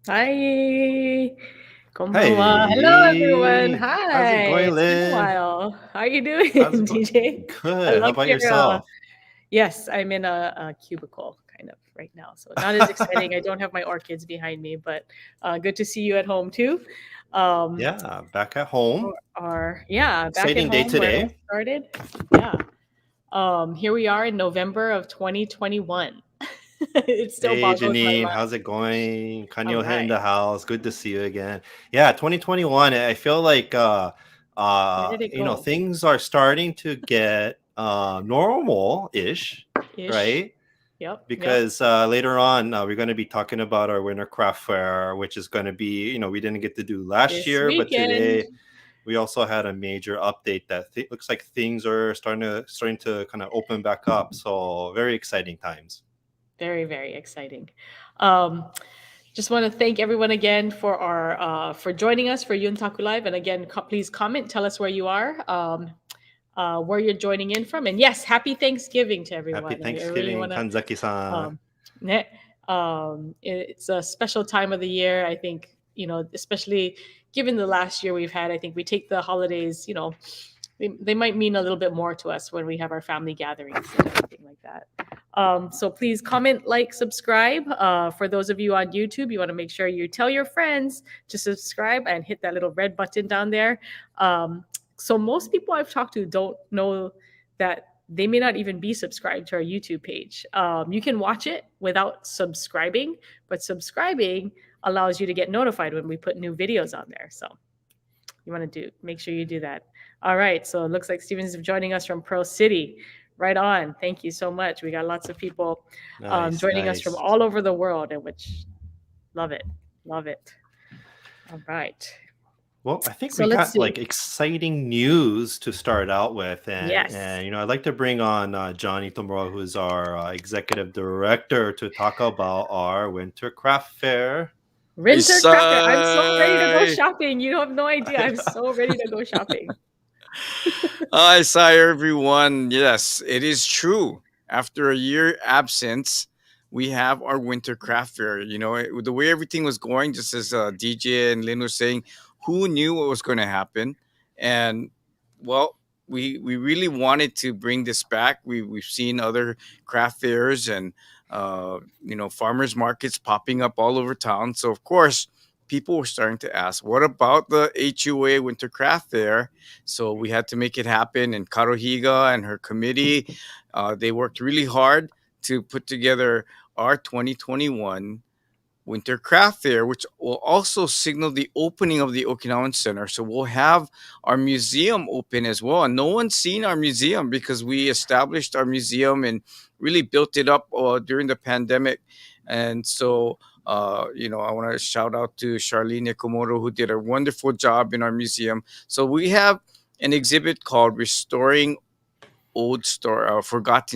Hi. Konbanwa. Hello, everyone. Hey, how's it Hi. going, It's been a Lynn? while. How are you How's doing, it going? DJ? I Good. How love about your. yourself? Yes, I'm in a cubicle kind of right now, so not as exciting. I don't have my orchids behind me, but good to see you at home too. Um, Yeah, back at home. back at Exciting day home where I today. started. Yeah. Here we are in November of 2021. It still Hey, boggles my Janine, mind. how's it going? All Kanyo in right. the house. Good to see you again. Yeah, 2021. I feel like Where did it go? things are starting to get normal-ish, Ish. right? Yep. Yep. Because later on we're going to be talking about our winter craft fair, which is going to be, we didn't get to do last This year, but weekend. today we also had a major update that looks like things are starting to kind of open back up. So very exciting times. Very, very exciting. Um, just want to thank everyone again for our for joining us for Yuntaku Live. And again, please comment, tell us where you are, where you're joining in from, and yes, happy Thanksgiving to Happy everyone. I really Thanksgiving, want to. Kanzaki-san. Um, ne- it's a special time of the year. I think especially given the last year we've had. I think we take the holidays. They might mean a little bit more to us when we have our family gatherings and everything like that. So please comment, like, subscribe. For those of you on YouTube, you want to make sure you tell your friends to subscribe and hit that little red button down there. So most people I've talked to don't know that they may not even be subscribed to our YouTube page. You can watch it without subscribing, but subscribing allows you to get notified when we put new videos on there. So you want to make sure you do that. All right. So it looks like Steven's joining us from Pro City. Right on. Thank you so much. We got lots of people Nice, joining us from nice. all over the world, and which love it. Love it. All right. Well, I think So we let's got see. like exciting news to start out with, and Yes. I'd like to bring on Johnny Tomorrow, who's our executive director, to talk about our winter craft fair. Winter Cracker. I'm so ready to go Isai. shopping. You have no idea. I'm so ready to go shopping. Isai, everyone. Yes, it is true. After a year absence, we have our winter craft fair. The way everything was going, just as DJ and Lynn was saying, who knew what was going to happen? And, well, we really wanted to bring this back. We've seen other craft fairs and, farmers markets popping up all over town. So, of course, people were starting to ask, what about the HUA Winter Craft Fair? So we had to make it happen. And Karo Higa and her committee, they worked really hard to put together our 2021 Winter Craft Fair, which will also signal the opening of the Okinawan Center. So we'll have our museum open as well. And no one's seen our museum because we established our museum and really built it up during the pandemic. And so, I want to shout out to Charlene Nikomoto, who did a wonderful job in our museum. So we have an exhibit called Forgotten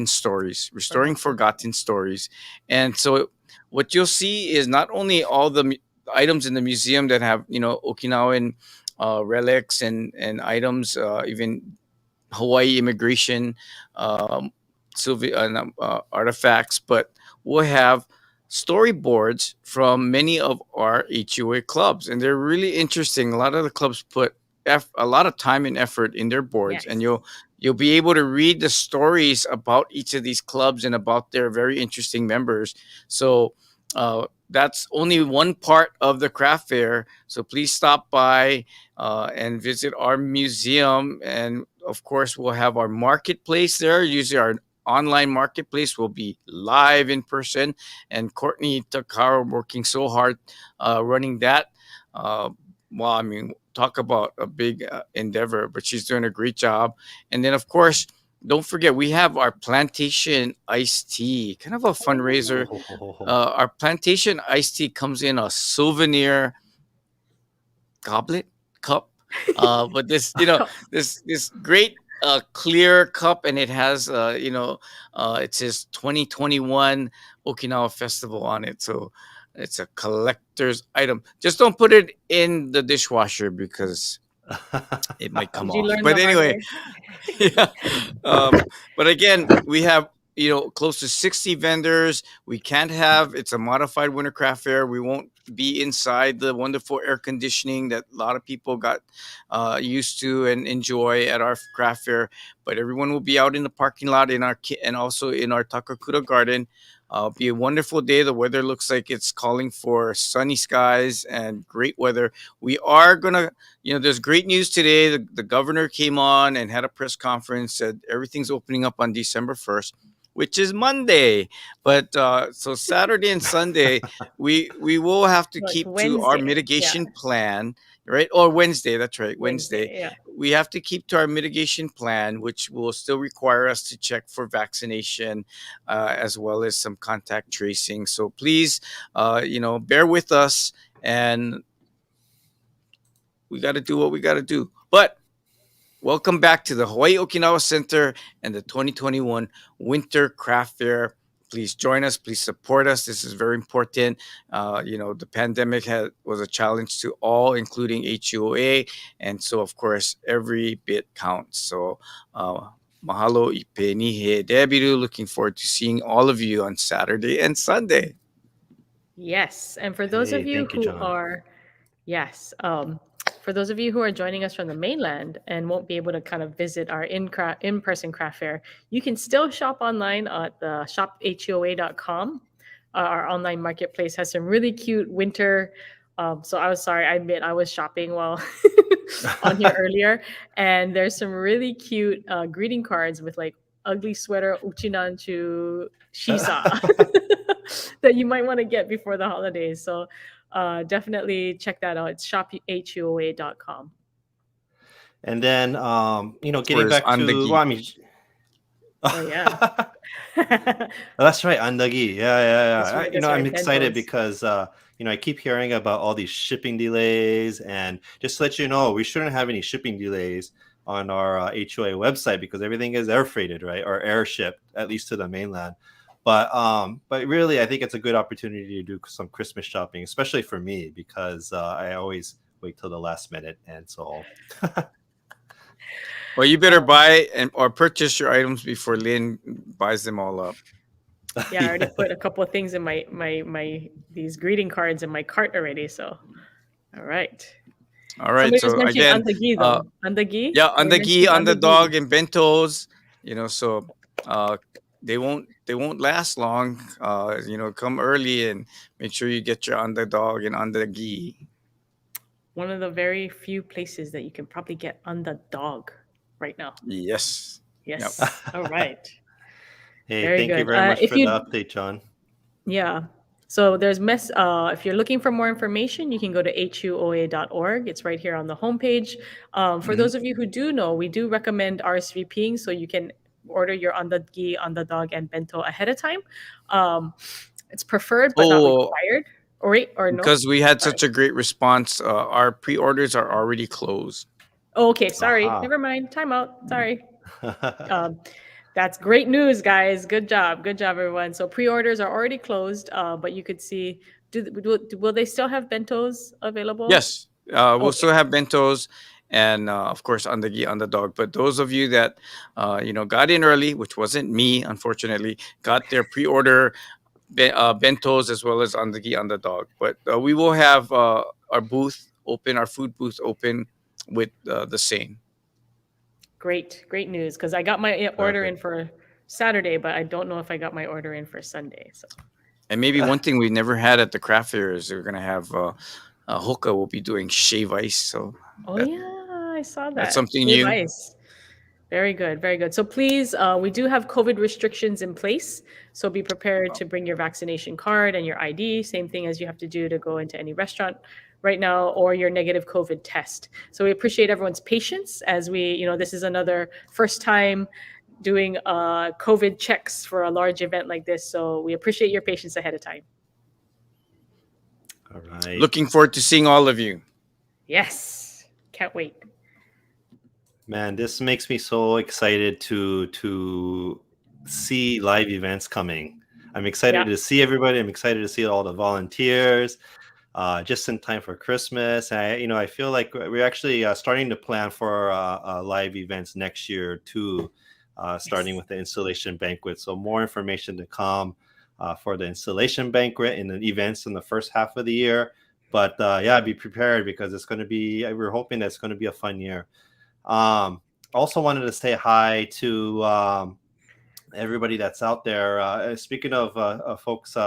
Stories, Restoring Forgotten. Forgotten Stories. And so what you'll see is not only all the items in the museum that have, Okinawan relics and items, even Hawaii immigration, artifacts, but we'll have storyboards from many of our HUA clubs, and they're really interesting. A lot of the clubs put a lot of time and effort in their boards, and Yes. you'll be able to read the stories about each of these clubs and about their very interesting members. So that's only one part of the craft fair. So please stop by and visit our museum. And of course, we'll have our marketplace there. Usually, our online marketplace will be live in person. And Courtney Takaro working so hard running that. Well, I mean, talk about a big endeavor, but she's doing a great job. And then, of course, don't forget we have our plantation iced tea, kind of a fundraiser. Oh, Our plantation iced tea comes in a souvenir goblet cup, but this great clear cup, and it has it says 2021 Okinawa Festival on it. So it's a collector's item. Just don't put it in the dishwasher because it might come Did you off. learn the But hard anyway, way? yeah. But again, we have close to 60 vendors. We can't have it's a modified winter craft fair. We won't be inside the wonderful air conditioning that a lot of people got used to and enjoy at our craft fair. But everyone will be out in the parking lot and also in our Takakura garden. Be a wonderful day. The weather looks like it's calling for sunny skies and great weather. We are gonna, there's great news today. The governor came on and had a press conference, said everything's opening up on December 1st, which is Monday. But so Saturday and Sunday, we will have to No, it's keep to our Wednesday. Yeah, mitigation plan, right? Or Wednesday. That's right, Wednesday. Wednesday. Yeah. We have to keep to our mitigation plan, which will still require us to check for vaccination, as well as some contact tracing. So please, bear with us, and we got to do what we got to do. But welcome back to the Hawaii Okinawa Center and the 2021 Winter Craft Fair. Please join us. Please support us. This is very important. The pandemic was a challenge to all, including HUOA. And so, of course, every bit counts. So, mahalo ipenihe debiru. Looking forward to seeing all of you on Saturday and Sunday. Yes, and for those of Hey, you thank you, who John. are, yes, for those of you who are joining us from the mainland and won't be able to kind of visit our in-person craft fair, you can still shop online at the shopHUOA.com. Our online marketplace has some really cute winter. So I was sorry, I admit I was shopping while on here earlier, and there's some really cute greeting cards with like ugly sweater Uchinanchu Shisa that you might want to get before the holidays. So definitely check that out. It's shopHUOA.com. And then, getting Whereas back on the to, well, gi. I mean, Oh yeah. that's right, Andagi. Yeah, yeah, That's yeah. right. That's I'm right. excited Bentos. because I keep hearing about all these shipping delays, and just to let you know, we shouldn't have any shipping delays on our HOA website because everything is air freighted, right, or air shipped, at least to the mainland. But really, I think it's a good opportunity to do some Christmas shopping, especially for me because I always wait till the last minute, and so Well, you better Um, buy or purchase your items before Lynn buys them all up. yeah, I already yeah. put a couple of things in my these greeting cards in my cart already. So all right. All right. Somebody was So mentioning again, andagi uh, though. Andagi? yeah, They were andagi, mentioning andagi. underdog, and bentos. So uh, they won't last long. Come early and make sure you get your underdog and andagi. One of the very few places that you can probably get underdog right now. Yes. Yep. Yes. All right. Hey, Very thank you good. very much If for the you, update, John. yeah. So there's if you're looking for more information, you can go to huoa.org. It's right here on the homepage. For Mhm. those of you who do know, we do recommend RSVPing so you can order your andagi, underdog, and bento ahead of time. Um, it's preferred but not Oh, required. Or wait, or no? because we had Sorry. such a great response, our pre-orders are already closed. Oh, okay, sorry. Aha. Never mind. Time out. Sorry. Um, that's great news, guys. Good job. Good job, everyone. So pre-orders are already closed, but you could see. Will they still have bentos available? Yes, we'll Okay, still have bentos and of course andagi underdog. But those of you that got in early, which wasn't me, unfortunately, got their pre-order bentos as well as andagi underdog. But we will have our booth open, our food booth open with the same. great news. Because I got my order in Perfect. for Saturday, but I don't know if I got my order in for Sunday. So, And maybe one thing we never had at the craft fair is we're gonna have Hoka will be doing shave ice. So oh that yeah, I saw that's that. something Shave new. ice. Very good, very good. So please, we do have COVID restrictions in place. So be prepared to bring your vaccination card and your ID, same thing as you have to do to go into any restaurant right now, or your negative COVID test. So we appreciate everyone's patience as this is another first time doing COVID checks for a large event like this. So we appreciate your patience ahead of time. All right. Looking forward to seeing all of you. Yes, can't wait. Man, this makes me so excited to see live events coming. I'm excited Yeah, to see everybody. I'm excited to see all the volunteers. Just in time for Christmas. I feel like we're actually starting to plan for live events next year too, starting yes. with the installation banquet. So more information to come. for the installation banquet and the events in the first half of the year. But yeah, be prepared because it's going to be. We're hoping that it's going to be a fun year. Also wanted to say hi to everybody that's out there. Speaking of folks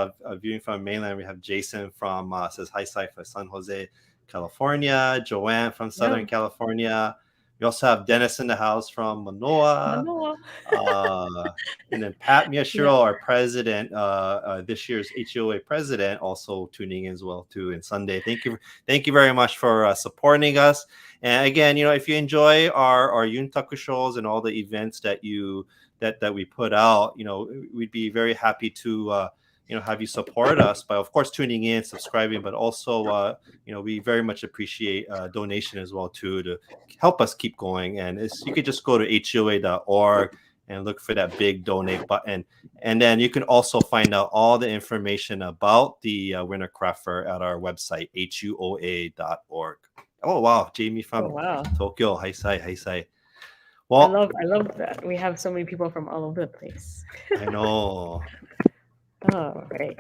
viewing from mainland, we have Jason from says hi, Sai for San Jose, California. Joanne from Southern Yeah. California. We also have Dennis in the house from Manoa. Manoa. And then Pat Yeah. Miyashiro, our president, this year's HUOA president, also tuning in as well too. And Sunday, thank you very much for supporting us. And again, if you enjoy our Yuntaku shows and all the events that we put out, we'd be very happy to have you support us by, of course, tuning in, subscribing, but also we very much appreciate donation as well too to help us keep going. And you could just go to HUOA.org and look for that big donate button. And then you can also find out all the information about the Winter Craft Fair at our website, HUOA.org. Oh, wow. Jamie from wow. Tokyo. Hi, Sai. I Well, love that. We have so many people from all over the place. I know. Oh, right.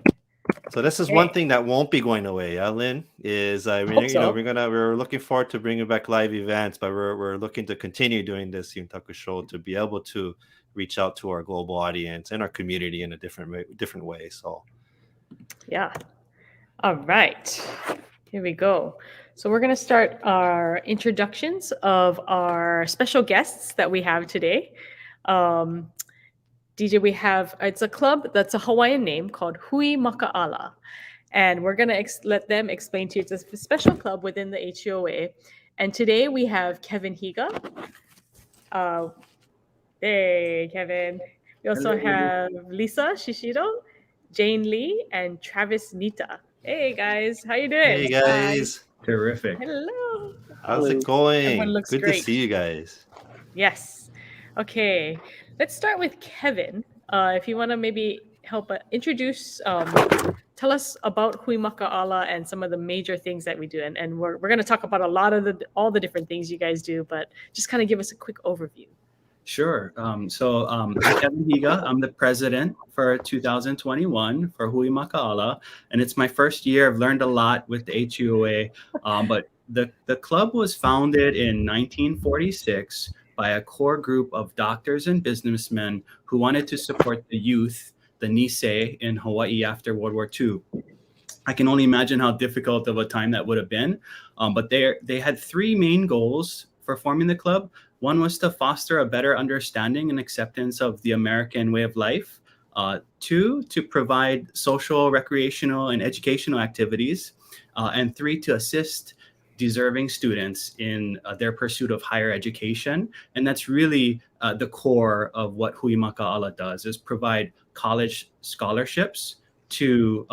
So this is one thing that won't be going away, Lynn, is we're looking forward to bringing back live events, but we're looking to continue doing this Yuntaku show to be able to reach out to our global audience and our community in a different way. So yeah. All right. Here we go. So we're going to start our introductions of our special guests that we have today. DJ, it's a club that's a Hawaiian name called Hui Makaala. And we're going to let them explain to you. It's a special club within the HUOA. And today we have Kevin Higa. Hey, Kevin. We also have Lisa Shishido, Jane Lee, and Travis Nita. Hey, guys. How you doing? Hey, guys. Terrific. Hello. How's it going? Everyone looks Good great. to see you guys. Yes. Okay. Let's start with Kevin. If you want to maybe help introduce, tell us about Hui Makaala and some of the major things that we do. And we're going to talk about all the different things you guys do, but just kind of give us a quick overview. Sure. I'm Kevin Higa. I'm the president for 2021 for Hui Makaala, and it's my first year. I've learned a lot with the HUOA, but the club was founded in 1946 by a core group of doctors and businessmen who wanted to support the youth, the Nisei, in Hawaii after World War II. I can only imagine how difficult of a time that would have been, but they had three main goals for forming the club. One was to foster a better understanding and acceptance of the American way of life. Two, to provide social, recreational, and educational activities. And three, to assist deserving students in their pursuit of higher education. And that's really the core of what Hui Makaala does, is provide college scholarships to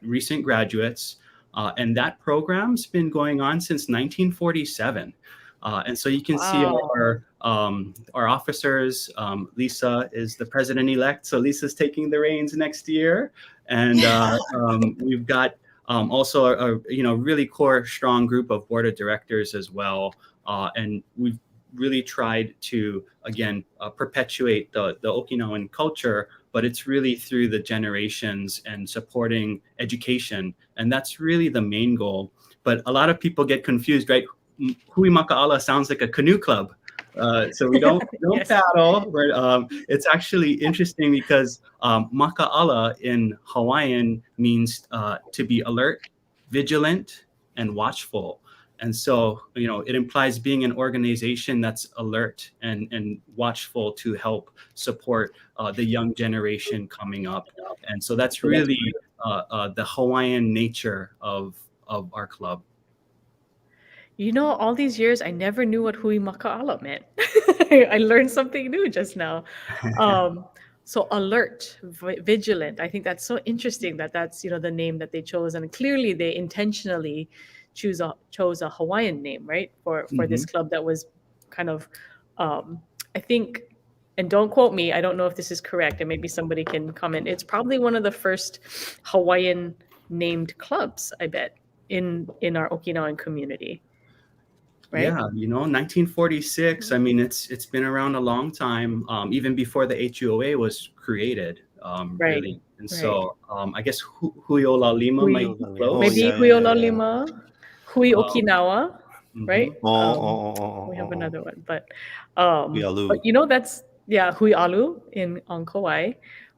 recent graduates. And that program's been going on since 1947. And so you can see our officers. Lisa is the president-elect, so Lisa's taking the reins next year, and we've got also a really core, strong group of board of directors as well. And we've really tried to again perpetuate the Okinawan culture, but it's really through the generations and supporting education, and that's really the main goal. But a lot of people get confused, right? Hui Makaala sounds like a canoe club. So we don't yes. paddle. But, it's actually interesting because Makaala in Hawaiian means to be alert, vigilant, and watchful. And so, it implies being an organization that's alert and watchful to help support the young generation coming up. And so that's really the Hawaiian nature of our club. All these years, I never knew what Hui Makaala meant. I learned something new just now. So alert, vigilant. I think that's so interesting that's, the name that they chose. And clearly they intentionally chose a Hawaiian name, right? For this club that was kind of, I think, and don't quote me, I don't know if this is correct, and maybe somebody can comment. It's probably one of the first Hawaiian named clubs, I bet, in our Okinawan community. Right? Yeah, 1946. I mean, it's been around a long time, even before the HUOA was created. Right. really. And Right. so I guess Huiola Lima Hui, might be close. Oh maybe yeah, Hui yeah, yeah, yeah. Olalima, Hui Um, Okinawa, right? mhm. Oh, oh, oh, oh, We oh, have oh, another oh. one, but Yalu. that's yeah, Hui Alu in on Kauai.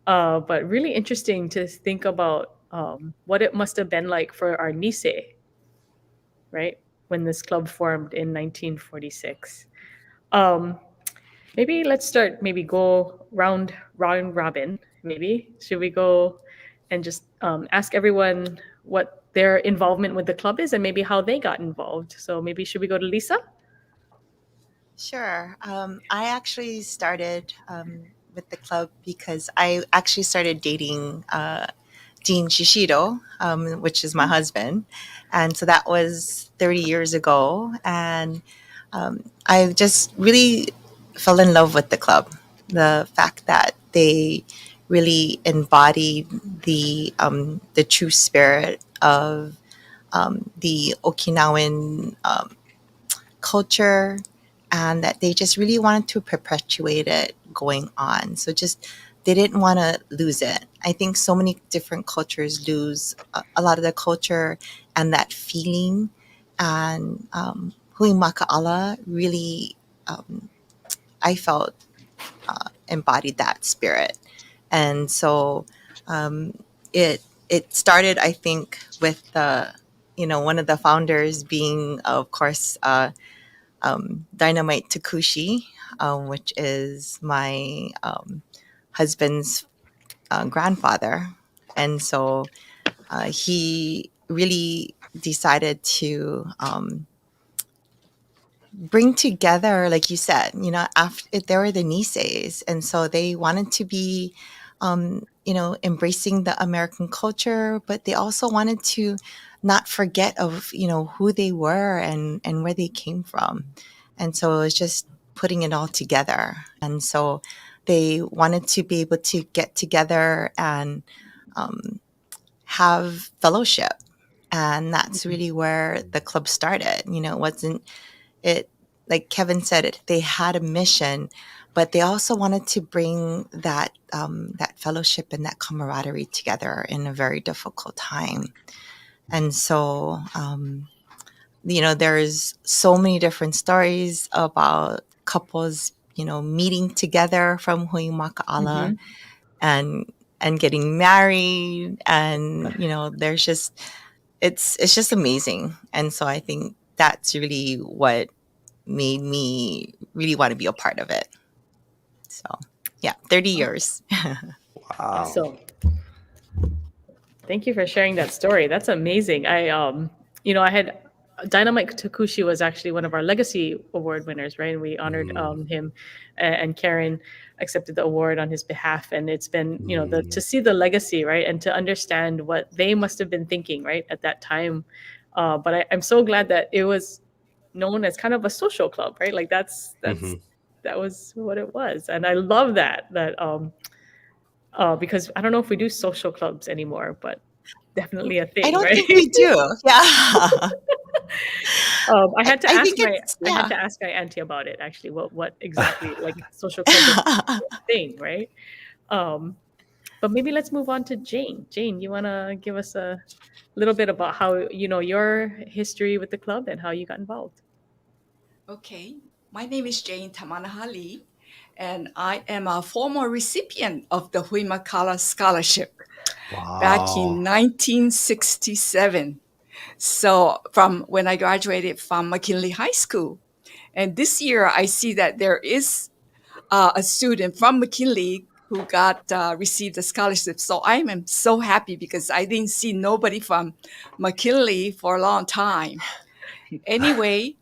But really interesting to think about what it must have been like for our Nisei, right? When this club formed in 1946. Um, maybe let's start. Maybe go round robin. Maybe should we go and just ask everyone what their involvement with the club is and maybe how they got involved. So maybe should we go to Lisa? Sure. I actually started with the club because I actually started dating Dean Shishido, which is my husband. And so that was 30 years ago. And I just really fell in love with the club. The fact that they really embodied the true spirit of the Okinawan culture, and that they just really wanted to perpetuate it going on. So just they didn't want to lose it. I think so many different cultures lose a lot of the culture and that feeling. And Hui Makaala really, I felt, embodied that spirit. And so um, it started, I think, with the one of the founders being, of course, Dynamite Takushi, which is my husband's grandfather. And so he really decided to bring together, like you said, after there were the Niseis. And so they wanted to be, embracing the American culture, but they also wanted to not forget of, who they were and where they came from. And so it was just putting it all together. And so they wanted to be able to get together and um, have fellowship. And that's really where the club started. It wasn't it like Kevin said, they had a mission, but they also wanted to bring that fellowship and that camaraderie together in a very difficult time. And so there's so many different stories about couples meeting together from Hui Makaala Mhm. and getting married, and there's just it's just amazing. And so I think that's really what made me really want to be a part of it. So yeah, 30 years. Wow. Awesome. Thank you for sharing that story. That's amazing. I had Dynamite Takushi was actually one of our Legacy Award winners, right? And we honored Mm, him, and Karen accepted the award on his behalf. And it's been, to mm, see the legacy, right, and to understand what they must have been thinking, right, at that time. But I'm so glad that it was known as kind of a social club, right? Like mhm. that was what it was, and I love that because I don't know if we do social clubs anymore, but definitely a I thing, don't right? think we do. Yeah. I had to I ask think it's, yeah. my auntie about it actually. What exactly like social club is a thing, right? Um, but maybe let's move on to Jane. Jane, you want to give us a little bit about how your history with the club and how you got involved? Okay, my name is Jane Tamanahali, and I am a former recipient of the Hui Makaala Scholarship back in Wow. 1967. So, from when I graduated from McKinley High School. And this year, I see that there is a student from McKinley who got received a scholarship. So I am so happy because I didn't see nobody from McKinley for a long time. Anyway,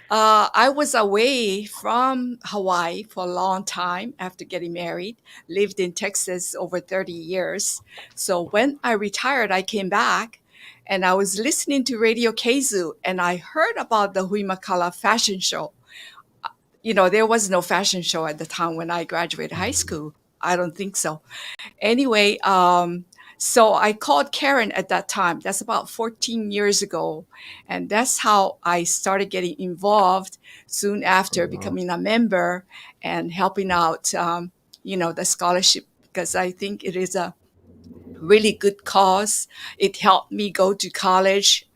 I was away from Hawaii for a long time after getting married, lived in Texas over 30 years. So when I retired, I came back and I was listening to Radio Keizu and I heard about the Hui Makala fashion show. There was no fashion show at the time when I graduated high Mhm. school. I don't think so. Anyway, so I called Karen at that time. That's about 14 years ago. And that's how I started getting involved soon after Wow. becoming a member and helping out, the scholarship because I think it is a really good cause. It helped me go to college,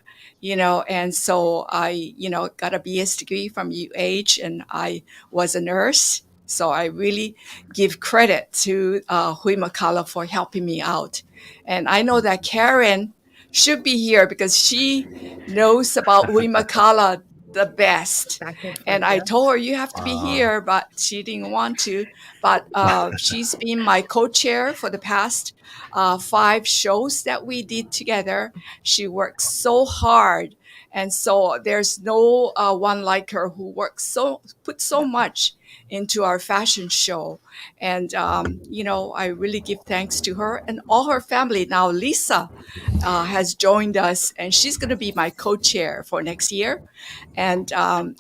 and so I, got a BS degree from UH, and I was a nurse. So I really give credit to Hui Makaala for helping me out. And I know that Karen should be here because she knows about Hui Makaala the best. Back and forth, And I yeah. told her you have to be Wow. here, but she didn't want to. But she's been my co-chair for the past 5 shows that we did together. She works so hard. And so there's no one like her who put so much into our fashion show. And, I really give thanks to her and all her family. Now, Lisa has joined us, and she's going to be my co-chair for next year, and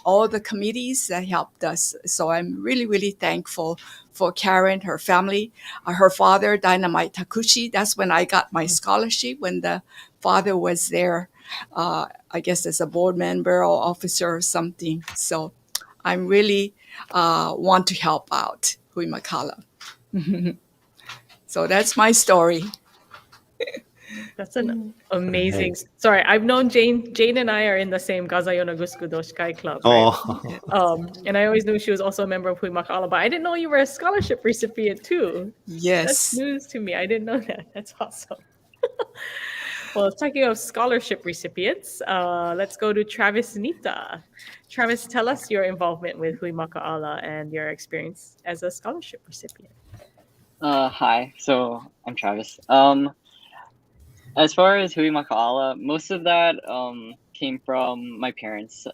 all the committees that helped us. So I'm really, really thankful for Karen, her family, her father, Dynamite Takushi. That's when I got my scholarship, when the father was there, I guess as a board member or officer or something. So I'm really want to help out Hui Makaala. So that's my story. That's an amazing. Sorry, I've known Jane. Jane and I are in the same Gazayona Gusku Doshikai club. Right? Oh, And I always knew she was also a member of Hui Makaala, but I didn't know you were a scholarship recipient too. That's Yes. news to me. I didn't know that. That's awesome. Well, talking of scholarship recipients, let's go to Travis Nita. Travis, tell us your involvement with Hui Makaala and your experience as a scholarship recipient. Hi, so I'm Travis. As far as Hui Makaala, most of that came from my parents,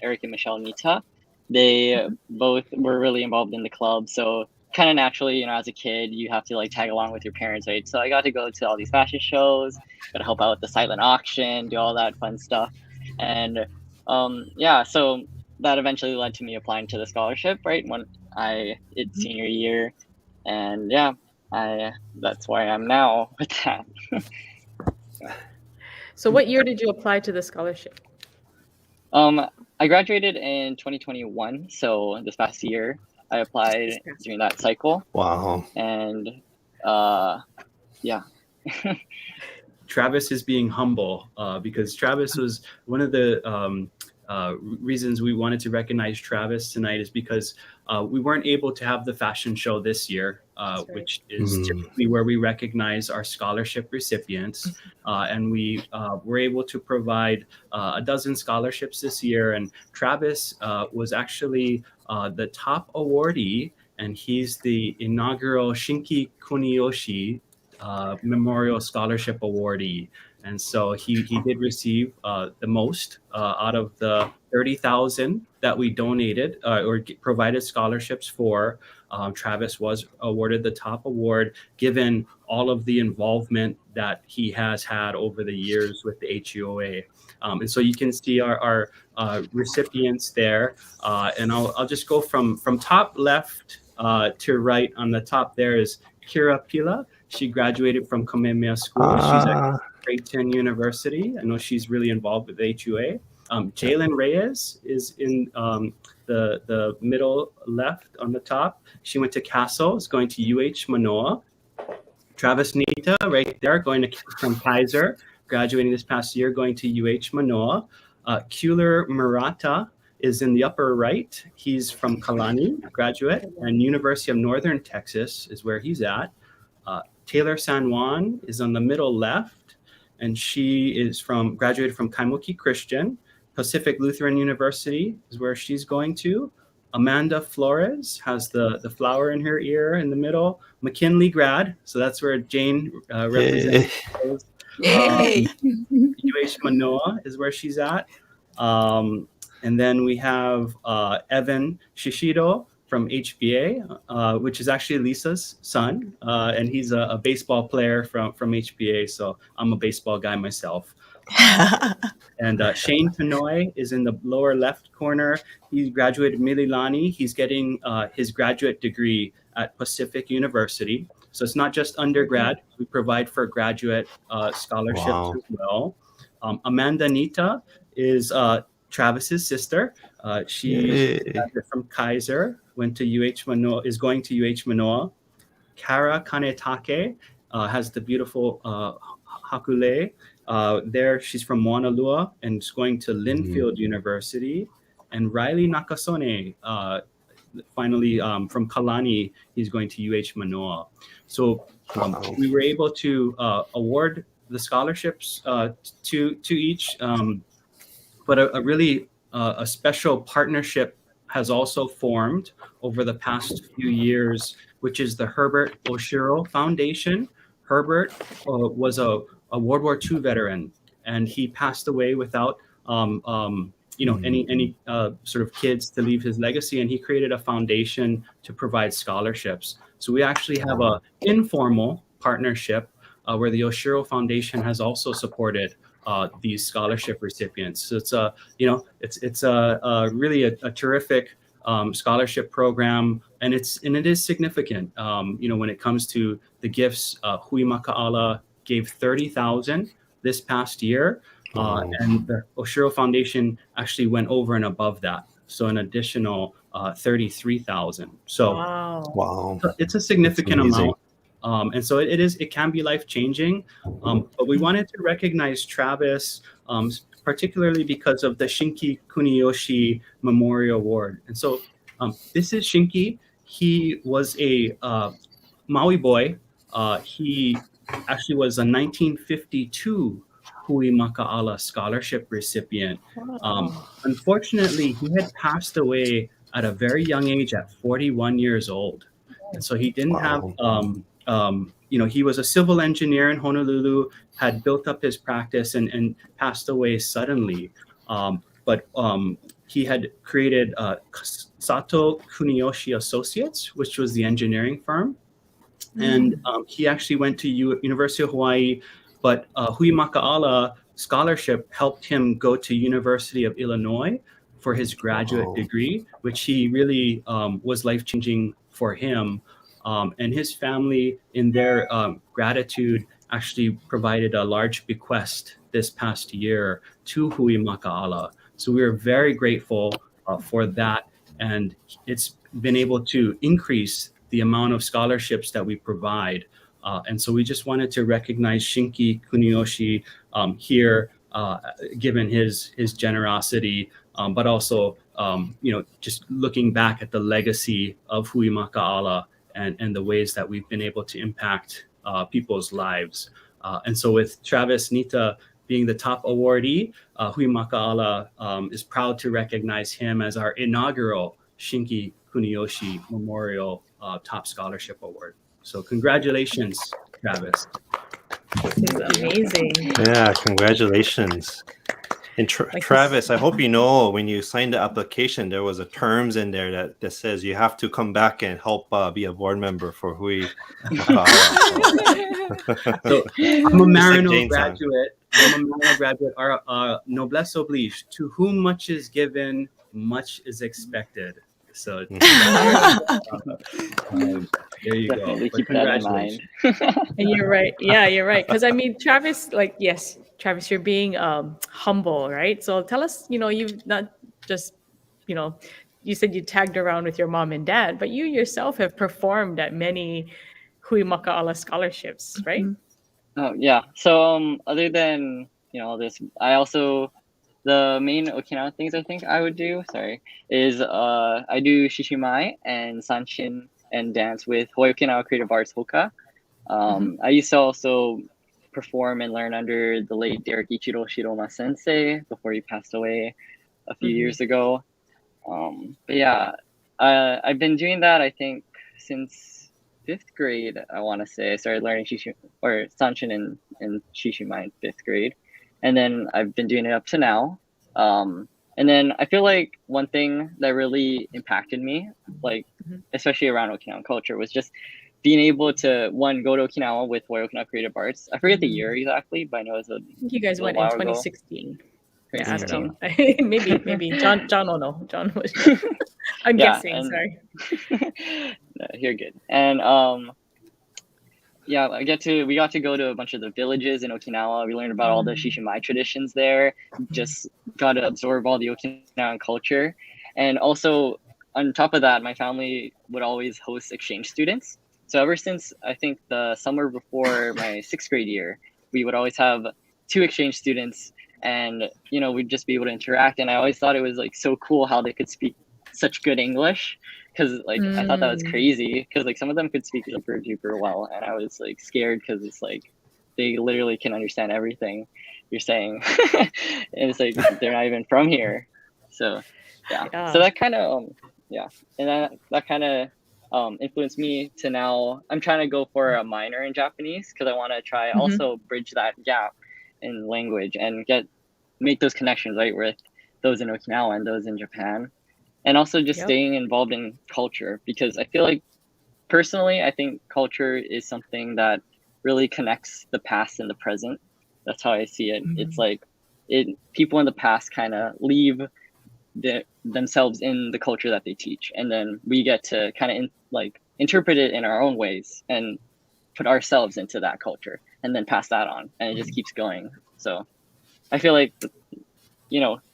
Eric and Michelle Nita. They both were really involved in the club, so kind of naturally, as a kid, you have to like tag along with your parents, right? So I got to go to all these fashion shows, got to help out with the silent auction, do all that fun stuff, and yeah, so that eventually led to me applying to the scholarship, right, when it's senior year, and yeah, that's where I am now with that. So, what year did you apply to the scholarship? I graduated in 2021, so this past year I applied during that cycle, wow. and yeah. Travis is being humble because Travis was one of the reasons we wanted to recognize Travis tonight is because we weren't able to have the fashion show this year, Right. which is typically where we recognize our scholarship recipients. And we were able to provide a dozen scholarships this year. And Travis was actually the top awardee, and he's the inaugural Shinki Kuniyoshi Memorial Scholarship awardee. And so he did receive the most out of the 30,000 that we donated or provided scholarships for. Travis was awarded the top award, given all of the involvement that he has had over the years with the HUOA. And so you can see our recipients there. And I'll just go from top left to right. On the top there is Kira Pila. She graduated from Kamehameha School. She's at Grade 10 University. I know she's really involved with HUA. Jalen Reyes is in the middle left on the top. She went to Castle, is going to UH Manoa. Travis Nita right there, going from Kaiser, graduating this past year, going to UH Manoa. Kuler Murata is in the upper right. He's from Kalani, graduate, and University of Northern Texas is where he's at. Taylor San Juan is on the middle left, and she is graduated from Kaimuki Christian. Pacific Lutheran University is where she's going to. Amanda Flores has the flower in her ear in the middle. McKinley grad, so that's where Jane represents. Yay! UH Manoa is where she's at. And then we have Evan Shishido from HBA, which is actually Lisa's son, and he's a baseball player from HBA. So I'm a baseball guy myself. And Shane Pinoy is in the lower left corner. He graduated Mililani. He's getting his graduate degree at Pacific University. So it's not just undergrad. We provide for graduate scholarships as well. Amanda Nita is Travis's sister. She graduated from Kaiser, went to UH Manoa, is going to UH Manoa. Kara Kanetake has the beautiful Hakule. There, she's from Mauna Loa and is going to Linfield University. And Riley Nakasone, finally from Kalani, he's going to UH Manoa. So we were able to award the scholarships to each, but a really a special partnership has also formed over the past few years, which is the Herbert Oshiro Foundation. Herbert was a World War II veteran, and he passed away without any sort of kids to leave his legacy, and he created a foundation to provide scholarships. So we actually have a informal partnership where the Oshiro Foundation has also supported these scholarship recipients. So it's a really a terrific scholarship program, and it is significant. When it comes to the gifts, Hui Makaala gave 30,000 this past year, and the Oshiro Foundation actually went over and above that, so an additional 33,000. So Wow. it's a significant amount. And so it can be life-changing, but we wanted to recognize Travis, particularly because of the Shinki Kuniyoshi Memorial Award. And so this is Shinki. He was a Maui boy. He actually was a 1952 Hui Makaala scholarship recipient. Unfortunately, he had passed away at a very young age, at 41 years old. And so he didn't have he was a civil engineer in Honolulu, had built up his practice and passed away suddenly. But he had created Sato Kuniyoshi Associates, which was the engineering firm. And he actually went to University of Hawaii, but Hui Makaala scholarship helped him go to University of Illinois for his graduate degree, which he really was life-changing for him. And his family, in their gratitude, actually provided a large bequest this past year to Hui Makaala. So we are very grateful for that. And it's been able to increase the amount of scholarships that we provide. And so we just wanted to recognize Shinki Kuniyoshi here, given his generosity, but also, just looking back at the legacy of Hui Makaala and the ways that we've been able to impact people's lives. And so with Travis Nita being the top awardee, Hui Makaala is proud to recognize him as our inaugural Shinki Kuniyoshi Memorial Top Scholarship Award. So congratulations, Travis. This is amazing. Yeah, congratulations. And Travis, I hope you know when you signed the application, there was a terms in there that says you have to come back and help be a board member for Hui Makaala. So I'm a Marino graduate. Our noblesse oblige. To whom much is given, much is expected. So there you go. Keep that in mind. And you're right. Yeah, you're right. Because I mean, Travis, yes, Travis, you're being humble, right? So tell us, you've not just, you said you tagged around with your mom and dad, but you yourself have performed at many Hui Makaala scholarships, right? Oh yeah. So other than this, I also, the main Okinawan things I think I would do, is I do shishimai and sanshin and dance with Hawaii Okinawa Creative Arts Hoka. I used to also perform and learn under the late Derek Ichiro Shiroma sensei before he passed away a few years ago. But yeah, I've been doing that I think since 5th grade. I want to say I started learning sanshin and shishimai in 5th grade. And then I've been doing it up to now. And then I feel like one thing that really impacted me, especially around Okinawan culture, was just being able to, go to Okinawa with Hawaii Okinawa Creative Arts. I forget the year exactly, but I know it was you guys went in 2016. Yeah, I don't know. maybe John will know. John was. I'm guessing. Sorry. No, you're good. And we got to go to a bunch of the villages in Okinawa. We learned about all the shishimai traditions there. Just got to absorb all the Okinawan culture. And also, on top of that, my family would always host exchange students. So ever since I think the summer before my 6th grade year, we would always have 2 exchange students, and we'd just be able to interact. And I always thought it was like so cool how they could speak such good English, because like I thought that was crazy, because like some of them could speak super duper well, and I was like scared because it's like they literally can understand everything you're saying. And it's like they're not even from here. So yeah. So that kind of yeah, and that kind of influenced me to now I'm trying to go for a minor in Japanese, because I want to try also bridge that gap in language and make those connections, right, with those in Okinawa and those in Japan, and also just staying involved in culture, because I feel like personally I think culture is something that really connects the past and the present. That's how I see it. It's like people in the past kind of leave themselves in the culture that they teach, and then we get to kind of interpret it in our own ways and put ourselves into that culture and then pass that on, and it just keeps going. So I feel like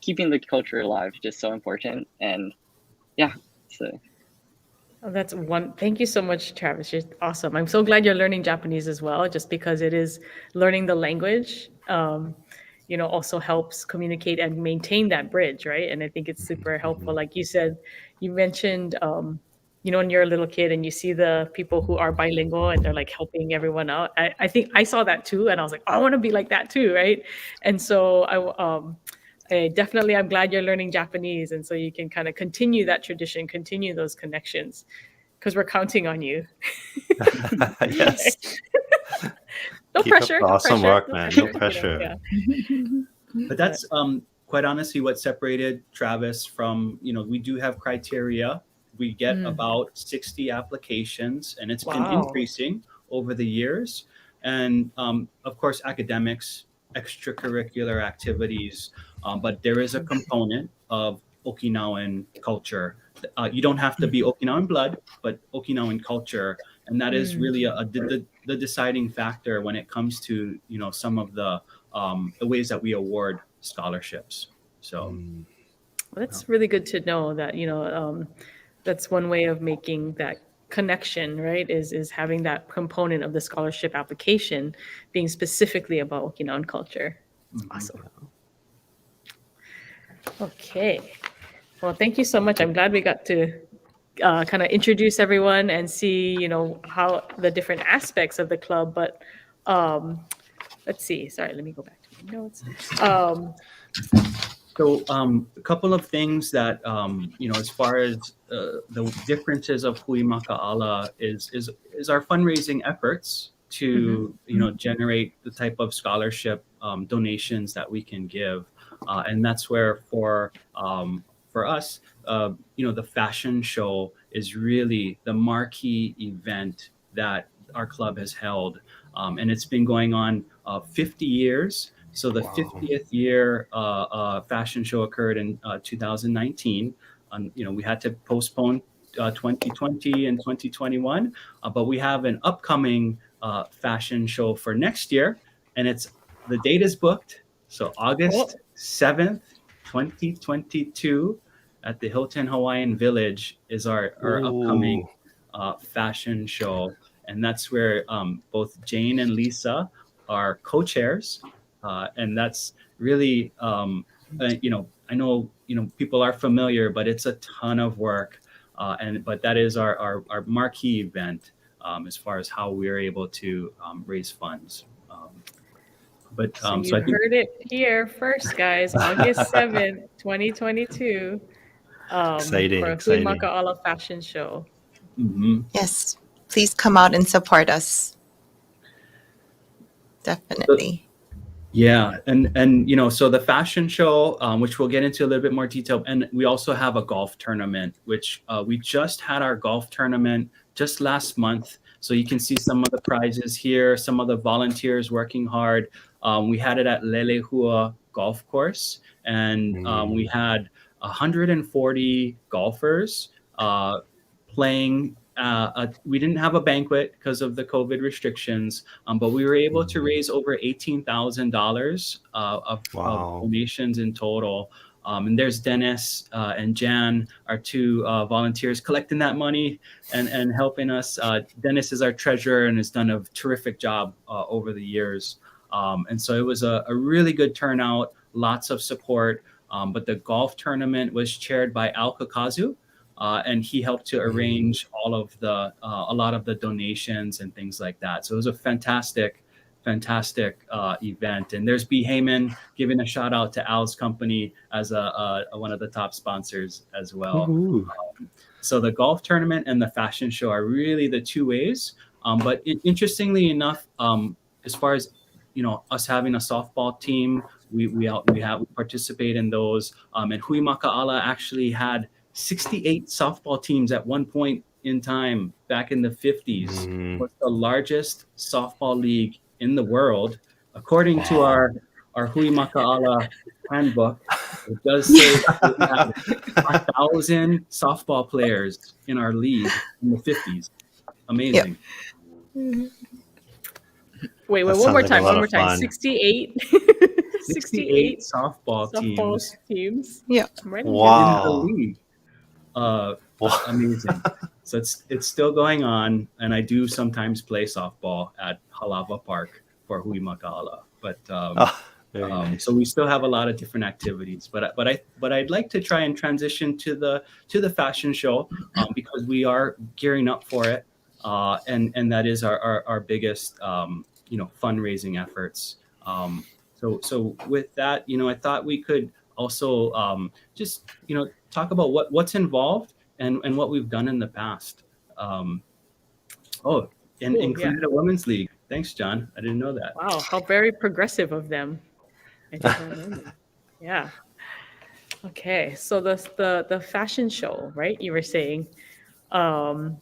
keeping the culture alive is just so important. And yeah, so Oh, that's one. Thank you so much, Travis. You're awesome. I'm so glad you're learning Japanese as well, just because it is learning the language, also helps communicate and maintain that bridge, right? And I think it's super helpful. Like you said, you mentioned, when you're a little kid and you see the people who are bilingual and they're like helping everyone out. I think I saw that too, and I was like, oh, I want to be like that too, right? And so I'm glad you're learning Japanese, and so you can kind of continue that tradition, continue those connections, because we're counting on you. Yes. No Keep up pressure. the awesome pressure, work, man. No pressure. But that's quite honestly what separated Travis from, we do have criteria. We get about 60 applications, and it's been increasing over the years. And of course, academics, extracurricular activities, but there is a component of Okinawan culture. You don't have to be Okinawan blood, but Okinawan culture, and that is really the deciding factor when it comes to some of the ways that we award scholarships. So that's really good to know that that's one way of making that connection, right? Is having that component of the scholarship application being specifically about Okinawan culture. Awesome. Okay. Well, thank you so much. I'm glad we got to kind of introduce everyone and see, how the different aspects of the club. But let's see. Sorry, let me go back to my notes. So a couple of things that, as far as the differences of Hui Makaala is our fundraising efforts to, generate the type of scholarship donations that we can give. And that's where for us, the fashion show is really the marquee event that our club has held. And it's been going on 50 years. So the 50th year fashion show occurred in 2019. We had to postpone 2020 and 2021, but we have an upcoming fashion show for next year, and the date is booked. So August 7th, 2022, at the Hilton Hawaiian Village is our upcoming fashion show, and that's where both Jane and Lisa are co-chairs. And that's really, I know, people are familiar, but it's a ton of work. But that is our marquee event as far as how we're able to raise funds. So you heard it here first, guys. August 7th, 2022. Exciting. For Hui Makaala Fashion Show. Yes, please come out and support us. Definitely. Yeah, and so the fashion show, which we'll get into a little bit more detail, and we also have a golf tournament, which we just had our golf tournament just last month. So you can see some of the prizes here, some of the volunteers working hard. We had it at HUOA Golf Course, and we had 140 golfers playing. We didn't have a banquet because of the COVID restrictions, but we were able to raise over $18,000 of donations in total. And there's Dennis and Jan, our two volunteers, collecting that money and helping us. Dennis is our treasurer and has done a terrific job over the years. And so it was a really good turnout, lots of support. But the golf tournament was chaired by Al Kakazu, and he helped to arrange all of the a lot of the donations and things like that. So it was a fantastic event. And there's B. Heyman giving a shout out to Al's company as a one of the top sponsors as well. So the golf tournament and the fashion show are really the two ways. But interestingly enough, as far as us having a softball team, we participate in those. And Hui Makaala actually had 68 softball teams at one point in time back in the 50s. Was the largest softball league in the world, according to our Hui Makaala handbook. It does say that we have 1,000 softball players in our league in the 50s. Amazing. Wait, That one more sounds like a time. lot One more of time. fun. 68. 68 softball teams Yeah. I'm writing Wow. in the league. Amazing. So it's still going on, and I do sometimes play softball at Halava Park for Hui Makaala. But Very nice. so we still have a lot of different activities. But I'd like to try and transition to the fashion show because we are gearing up for it, and that is our biggest fundraising efforts. So with that, I thought we could also just talk about what's involved and what we've done in the past. Included a women's league. Thanks, John. I didn't know that. Wow, how very progressive of them. I did not know that. Yeah. Okay, so the fashion show, right? You were saying, and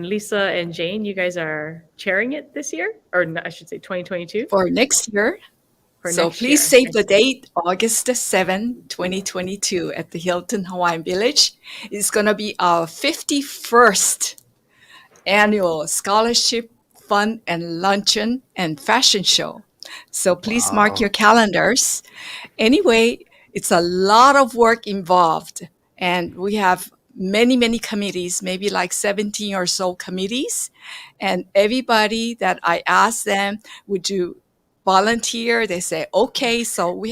Lisa and Jane, you guys are chairing it this year, or I should say 2022 For next year. for So next please year. save the date, August 7, 2022 at the Hilton Hawaiian Village. It's going to be our 51st annual scholarship fun and luncheon and fashion show. So please mark your calendars. Anyway, it's a lot of work involved, and we have many committees, maybe like 17 or so committees, and everybody that I ask them, would you volunteer? They say okay. So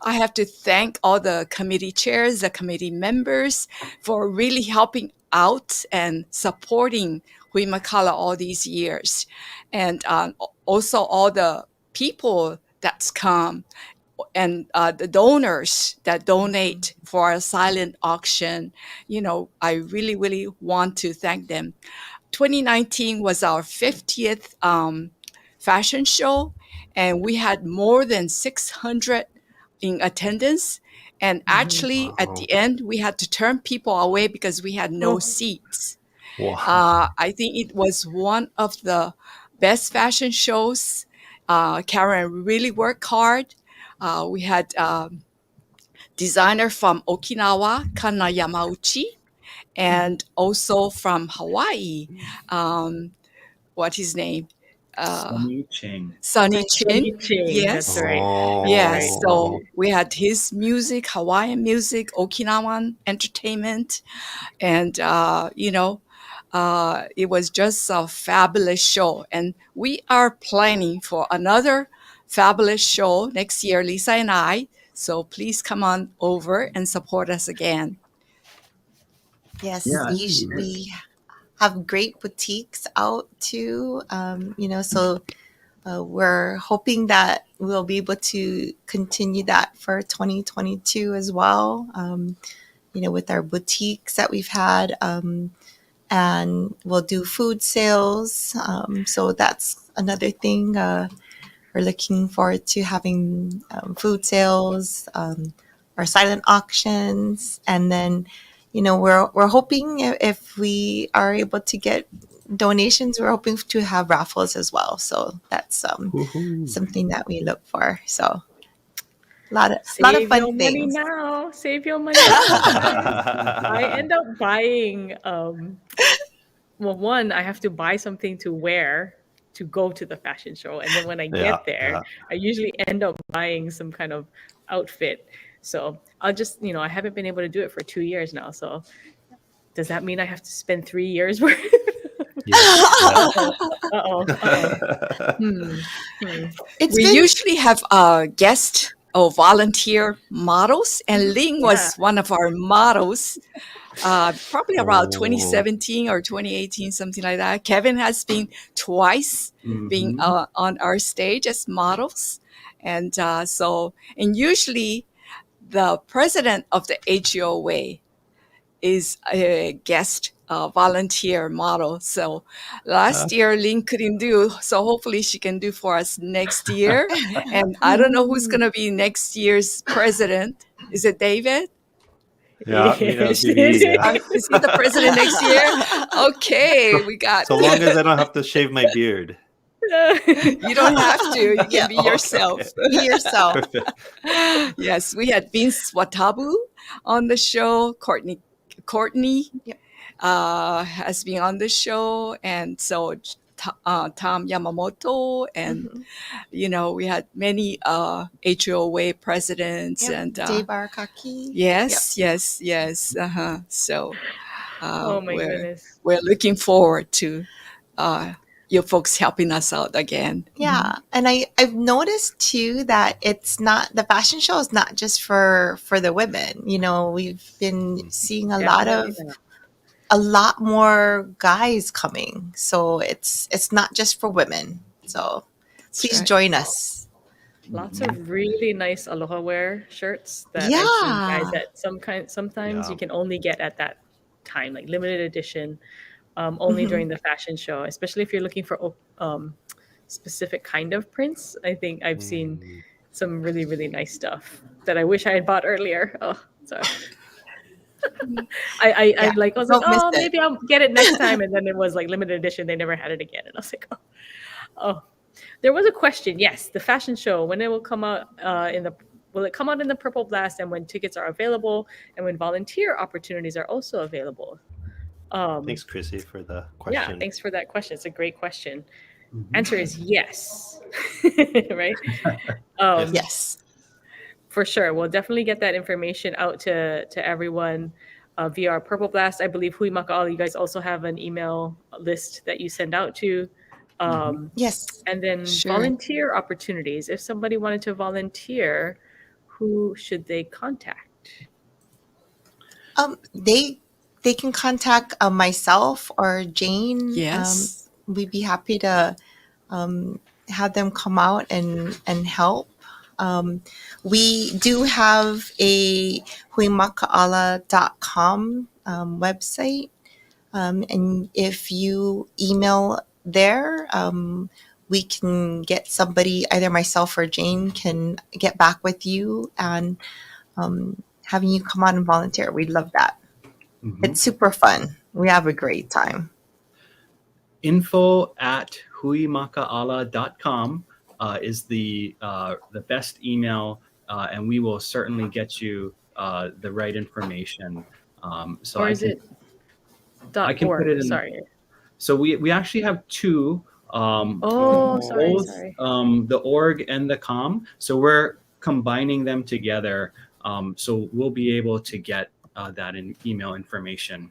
I have to thank all the committee chairs, the committee members for really helping out and supporting Hui Makaala all these years, and also all the people that's come and the donors that donate for our silent auction. I really want to thank them. 2019 was our 50th fashion show, and we had more than 600 in attendance. And actually, at the end, we had to turn people away because we had no seats. Wow. I think it was one of the best fashion shows. Karen really worked hard. We had designer from Okinawa, Kana Yamauchi, and also from Hawaii. What his name? Sunny Ching. Sonny Sonny Chin. Ching, Yes. that's right. Yes. Right. So we had his music, Hawaiian music, Okinawan entertainment, and it was just a fabulous show. And we are planning for another fabulous show next year, Lisa and I. So please come on over and support us again. Yes, Yeah. we have great boutiques out too. So we're hoping that we'll be able to continue that for 2022 as well. With our boutiques that we've had, and we'll do food sales. So that's another thing. We're looking forward to having food sales, our silent auctions, and then, we're hoping if we are able to get donations, we're hoping to have raffles as well. So that's something that we look for. So a lot of Save fun your money things. now. Save your money now. I end up buying well, one, I have to buy something to wear to go to the fashion show. And then when I get there, I usually end up buying some kind of outfit So I'll just, I haven't been able to do it for 2 years now. So does that mean I have to spend 3 years worth? Yes. Yeah. Uh-oh. It's We been usually have guest or volunteer models, and Ling Yeah. was one of our models. Probably around Oh. 2017 or 2018, something like that. Kevin has been twice being on our stage as models, and and usually the president of the HUOA is a guest volunteer model. So last year Lynn couldn't do, so hopefully she can do for us next year. And I don't know who's going to be next year's president. Is it David? Yeah, maybe, yeah. Is he the president next year? Okay, we got. So long as I don't have to shave my beard. You don't have to. You can Yeah. be Okay, yourself. okay. be yourself. Perfect. Yes, we had Vince Watabu on the show. Courtney Yep. has been on the show, and so Tom Yamamoto, and we had many HOA presidents, Yep. and Dave Arakaki. yes. So Oh my goodness. we're looking forward to you folks helping us out again. Yeah, and I've noticed too that it's not, the fashion show is not just for the women. We've been seeing a lot more guys coming, so it's not just for women. So please right. join us. Lots of really nice aloha wear shirts that I've Yeah. seen guys that sometimes Yeah. you can only get at that time, like limited edition, only during the fashion show, especially if you're looking for specific kind of prints. I think I've seen some really, really nice stuff that I wish I had bought earlier. Oh, sorry. I was like, Don't miss oh, it. maybe I'll get it next time. And then it was like limited edition. They never had it again. And I was like, oh. There was a question. Yes, the fashion show, when it will come out will it come out in the Purple Blast, and when tickets are available, and when volunteer opportunities are also available? Thanks, Chrissy, for the Yeah, question. thanks for that question. It's a great question. Answer is yes. Right? Yes. For sure. We'll definitely get that information out to everyone via our Purple Blast. I believe Hui Makaala, you guys also have an email list that you send out to. Yes. And then Sure. volunteer opportunities. If somebody wanted to volunteer, who should they contact? They can contact myself or Jane. Yes. We'd be happy to have them come out and help. We do have a huimakaala.com website. And if you email there, we can get somebody, either myself or Jane can get back with you and having you come on and volunteer. We'd love that. It's super fun. We have a great time. info@huimakaala.com is the best email, and we will certainly get you the right information. So Or I is can, it .org? I can put it in. Sorry. So we actually have two. Sorry. Both the org and the com. So we're combining them together. So we'll be able to get that in email information.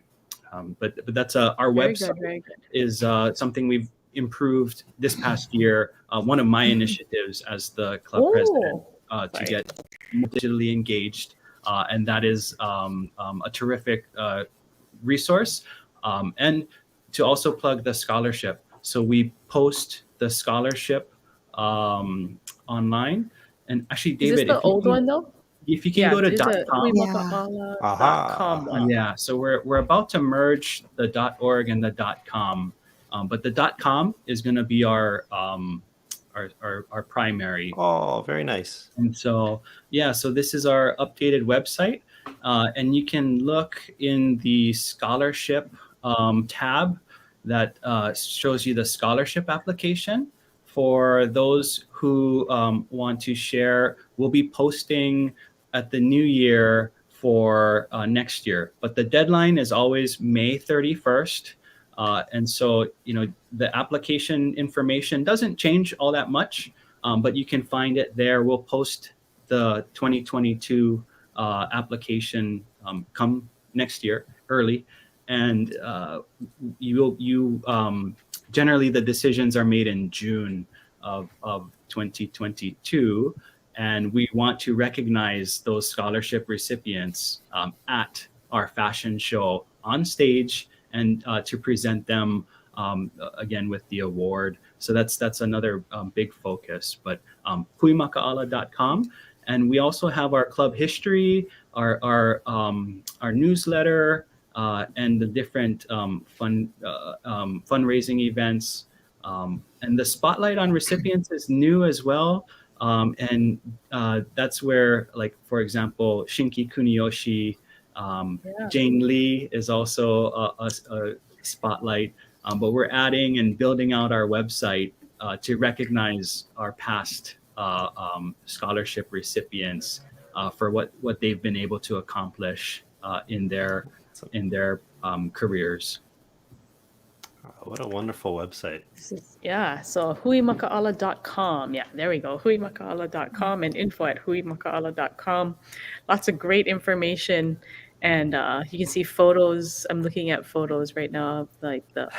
But that's our Very website good, very good. is something we've improved this past year. One of my initiatives as the club president to get more digitally engaged, and that is a terrific resource. And to also plug the scholarship. So we post the scholarship online. And actually, David, is this the old one though? If you can go to .com. huimakaala.com one. Yeah, so we're about to merge the .org and the .com, but the .com is going to be our primary. Oh, very nice. And so so this is our updated website, and you can look in the scholarship tab that shows you the scholarship application for those who want to share. We'll be posting at the new year for next year, but the deadline is always May 31st. And so, the application information doesn't change all that much, but you can find it there. We'll post the 2022 application come next year early, and generally the decisions are made in June of 2022, and we want to recognize those scholarship recipients at our fashion show on stage, and to present them again with the award. So that's another big focus. But huimakaala.com, and we also have our club history, our newsletter, and the different fundraising events. And the spotlight on recipients is new as well. And that's where, like, for example, Shinki Kuniyoshi, Jane Lee is also a spotlight. But we're adding and building out our website to recognize our past scholarship recipients for what they've been able to accomplish in their careers. What a wonderful website. So huimakaala.com. Yeah, there we go. Huimakaala.com and info@huimakaala.com. Lots of great information. And you can see photos. I'm looking at photos right now of like the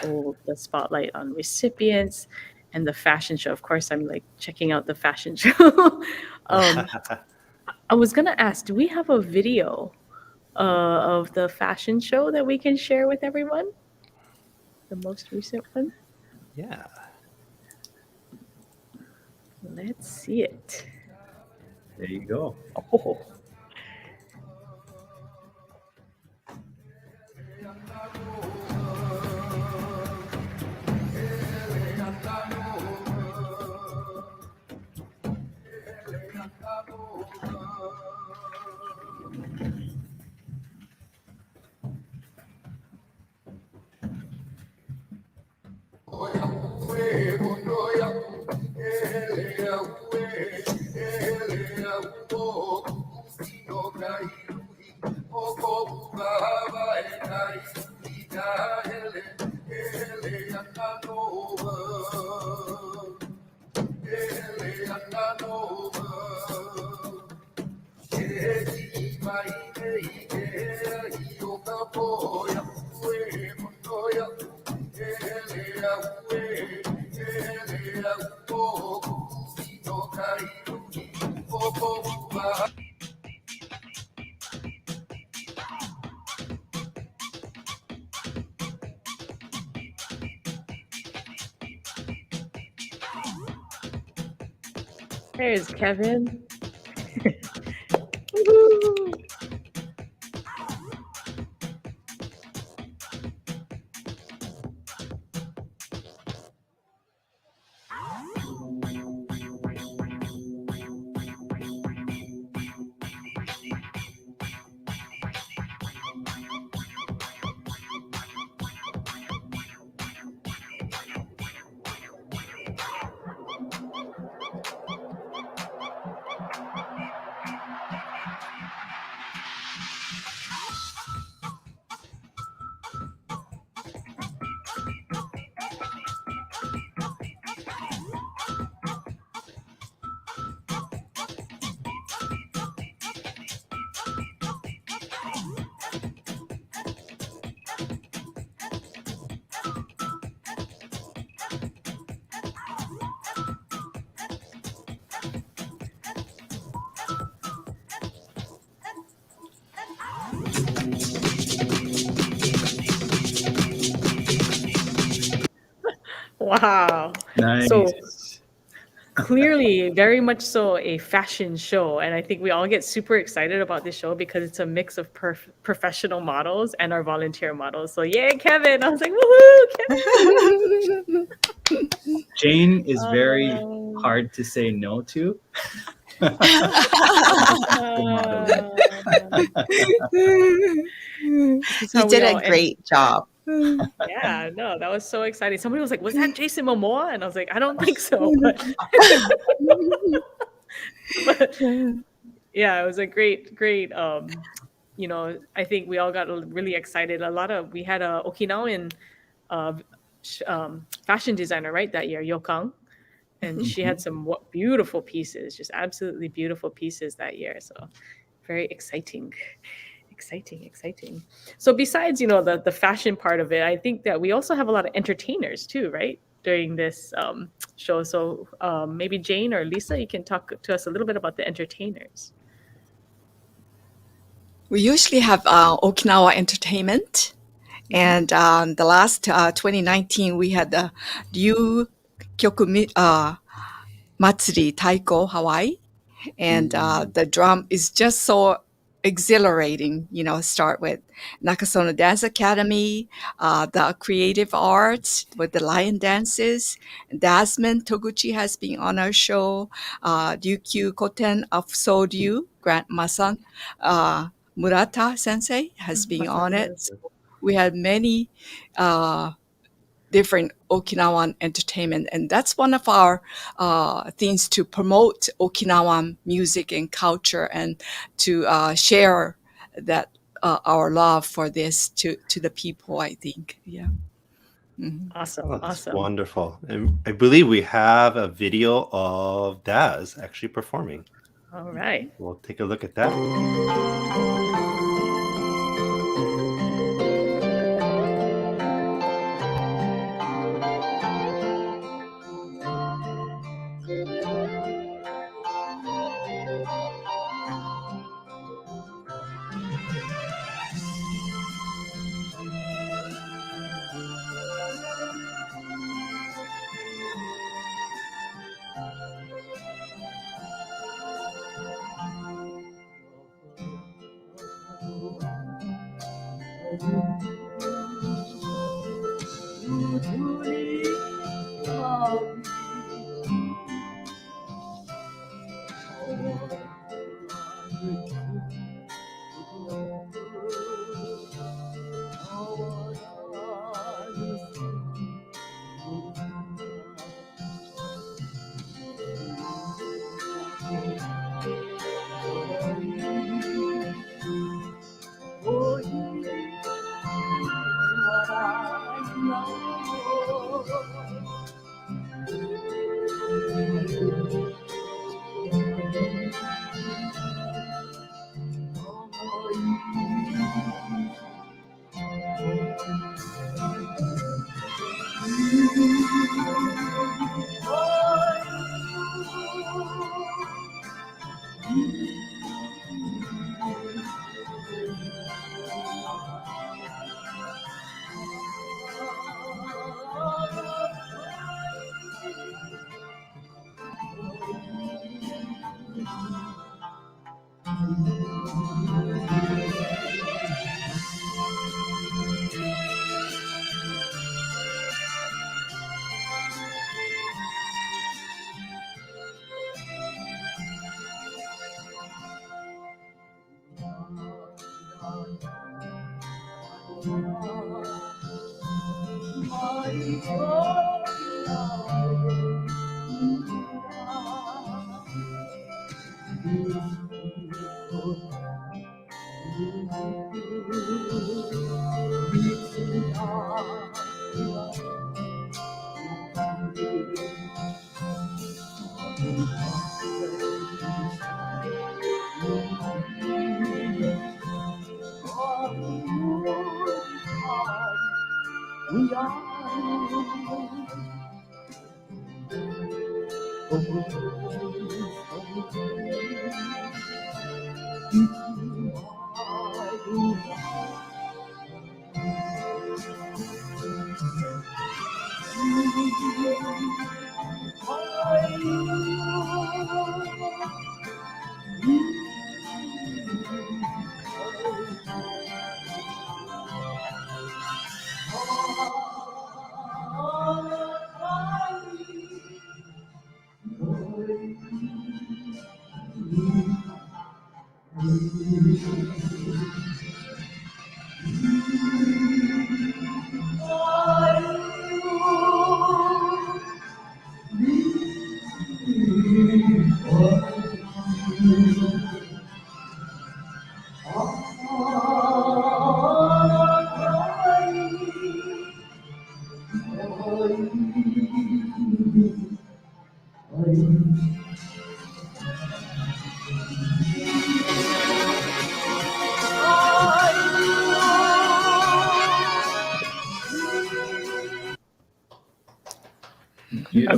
spotlight on recipients and the fashion show. Of course, I'm like checking out the fashion show. I was gonna ask, do we have a video of the fashion show that we can share with everyone? The most recent one? Yeah. Let's see it. There you go. Oh. There's Kevin. Woo-hoo. Wow. Nice. So clearly, very much so a fashion show. And I think we all get super excited about this show because it's a mix of professional models and our volunteer models. So yay, Kevin. I was like, woohoo, Kevin. Jane is very hard to say no to. You did a great job. Yeah, no, that was so exciting. Somebody was like, was that Jason Momoa? And I was like, I don't think so. But yeah, it was a great, I think we all got really excited. We had a Okinawan fashion designer, right, that year, Yokang. And she had some beautiful pieces, just absolutely beautiful pieces that year. So Very exciting. Exciting. So besides, the fashion part of it, I think that we also have a lot of entertainers too, right? During this show. So maybe Jane or Lisa, you can talk to us a little bit about the entertainers. We usually have Okinawa entertainment. And the last 2019, we had the Ryu Kyoku Matsuri Taiko Hawaii. And the drum is just so exhilarating, start with Nakasono Dance Academy, the creative arts with the lion dances. Dasmon Toguchi has been on our show. Ryukyu Koten of Soryu, Grant Masan, Murata Sensei has been on it. So we had many different Okinawan entertainment, and that's one of our things to promote Okinawan music and culture, and to share that our love for this to the people. I think, yeah. Mm-hmm. Awesome. Oh, that's wonderful. And I believe we have a video of Daz actually performing. All right. We'll take a look at that.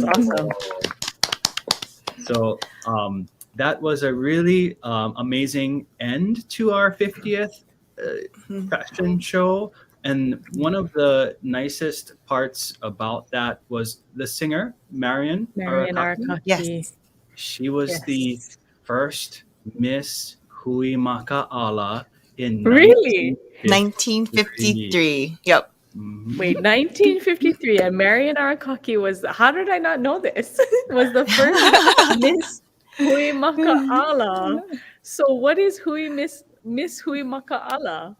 That's awesome. So that was a really amazing end to our 50th fashion show. And one of the nicest parts about that was the singer, Marion Marian Arakaki. Yes. Arakaki. She was the Yes. first Miss Hui Makaala in Really? 1953. Yep. Mhm. Wait, 1953, and Marian Arakaki was, how did I not know this? Was the first Miss Hui Makaala. So what is Miss Hui Makaala?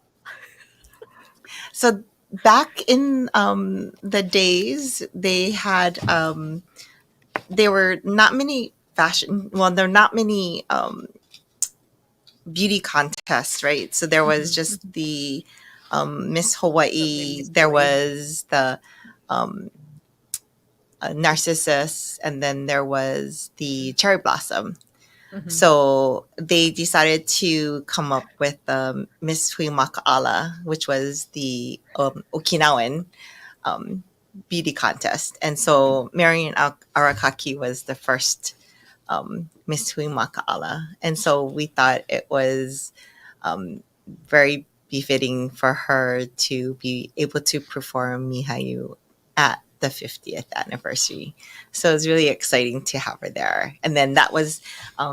So back in the days, they had there were not many there are not many beauty contests, right? So there was just the Miss Hawaii, Miss there Hawaii. was the um, Narcissus, and then there was the Cherry Blossom. Mhm. So they decided to come up with Miss Hui Makaala, which was the Okinawan beauty contest. And so Marian Arakaki was the first Miss Hui Makaala. And so we thought it was very befitting for her to be able to perform Mihayu at the 50th anniversary. So it was really exciting to have her there. And then that was a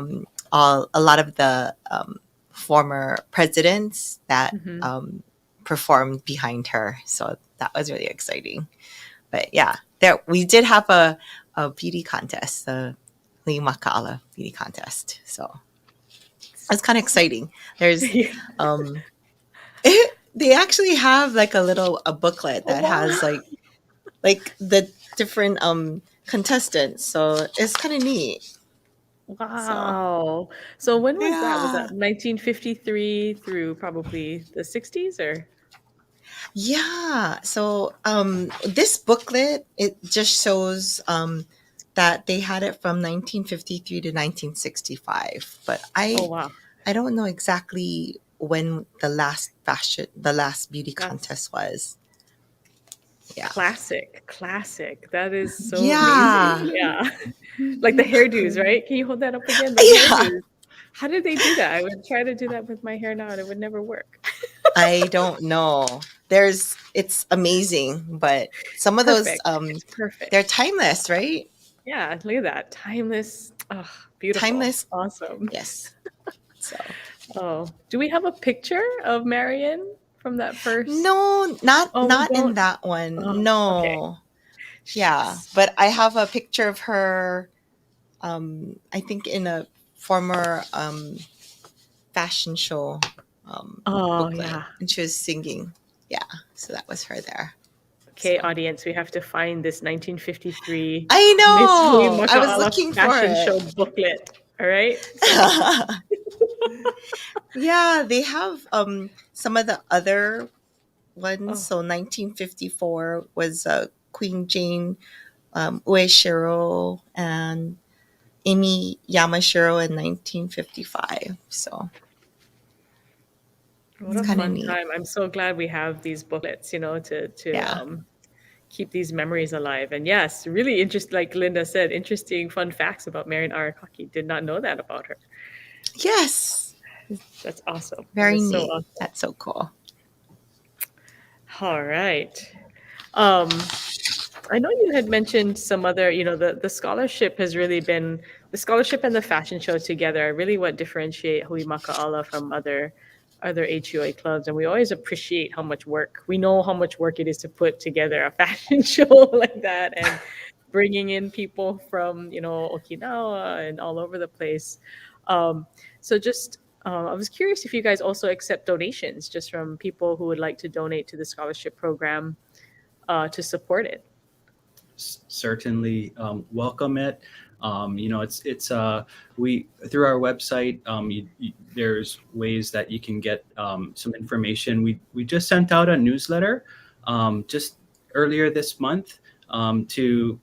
lot of the former presidents that Mhm. performed behind her. So that was really exciting. But yeah, there we did have a beauty contest, the Hui Makaala beauty contest. So it's kind of exciting. There's um they actually have like a booklet Oh, that wow. has like the different contestants. So it's kind of neat. Wow. So when was that? Was Yeah. that 1953 through probably the 60s or? Yeah. So this booklet, it just shows that they had it from 1953 to 1965. But Oh, wow. I don't know exactly when the last beauty That's contest was. Yeah. classic. That is so Yeah. amazing. Yeah. Like the hairdos, right? Can you hold that up again? The Yeah. hairdos. How did they do that? I would try to do that with my hair now and it would never work. I don't know. It's amazing, but some of those Perfect. It's perfect. they're timeless, right? Yeah, look at that. Timeless. Oh, beautiful. Timeless. Awesome. Yes. So Oh, do we have a picture of Marion from that first? no, Oh, we not in don't. that one. Oh, No. okay. Yeah, Shucks. but I have a picture of her I think in a former fashion show Oh, booklet, yeah. and she was singing. Yeah, so that was her there. Okay, So. audience, we have to find this 1953 I Miss Hui know. I was Makaala looking for fashion it. show booklet. All right. So, Yeah, they have some of the other ones. oh, So 1954 was Queen Jane Ueshiro and Amy Yamashiro in 1955. So what it's a kind of fun neat. time. I'm so glad we have these booklets, to Yeah. keep these memories alive. And yes, really interesting, like Linda said, interesting fun facts about Marian Arakaki. Did not know that about her. Yes. That's awesome. That Very is so neat. awesome. That's so cool. All right. Um, I know you had mentioned some other, the scholarship has really been the scholarship and the fashion show together are really what differentiate Hui Makaala from other HUA clubs. And we always appreciate how much work we know how much work it is to put together a fashion show like that and bringing in people from, Okinawa and all over the place. So just I was curious if you guys also accept donations just from people who would like to donate to the scholarship program to support it. Certainly welcome it. It's we through our website. There's ways that you can get some information. We just sent out a newsletter just earlier this month to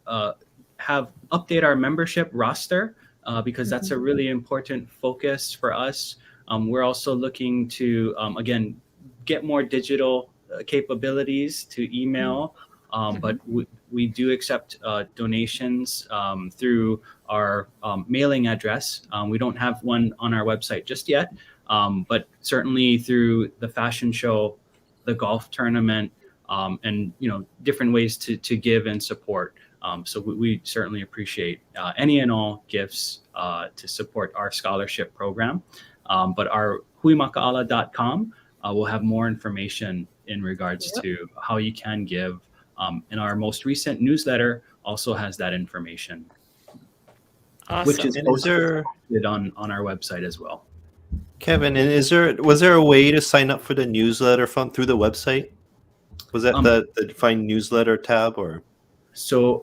have update our membership roster because that's a really important focus for us. We're also looking to again get more digital capabilities to email. But we do accept donations through our mailing address. We don't have one on our website just yet, but certainly through the fashion show, the golf tournament, and different ways to give and support. So we certainly appreciate any and all gifts to support our scholarship program. But our huimakaala.com will have more information in regards to how you can give. And our most recent newsletter also has that information, which is Awesome. And is there, posted on our website as well. Kevin, and was there a way to sign up for the newsletter through the website? Was that the find newsletter tab or? So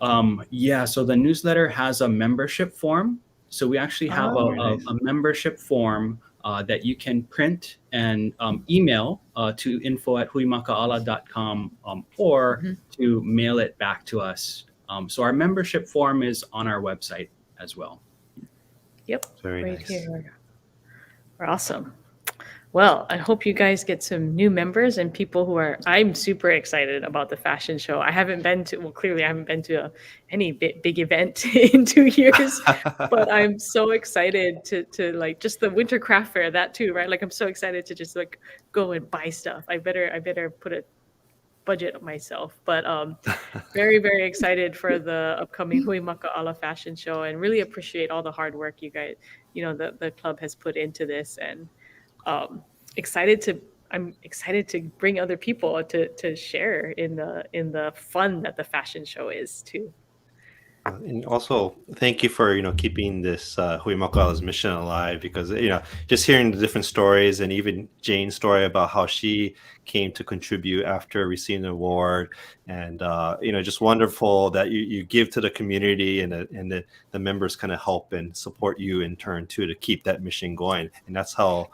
so the newsletter has a membership form. So we actually have a membership form that you can print and email to info@huimakaala.com or to mail it back to us. So our membership form is on our website as well. Yep. Very right nice. here. Awesome. Well, I hope you guys get some new members and people who are. I'm super excited about the fashion show. I haven't been to. Well, clearly, I haven't been to any big event in 2 years, but I'm so excited to like just the winter craft fair. That too, right? Like I'm so excited to just like go and buy stuff. I better put a budget of myself, but very, very excited for the upcoming Hui Makaala fashion show, and really appreciate all the hard work you guys, the club has put into this, and I'm excited to bring other people to share in the fun that the fashion show is too. And also, thank you for keeping this Hui Makaala's mission alive, because just hearing the different stories, and even Jane's story about how she came to contribute after receiving an award, and just wonderful that you give to the community, and the members kind of help and support you in turn too to keep that mission going, and that's how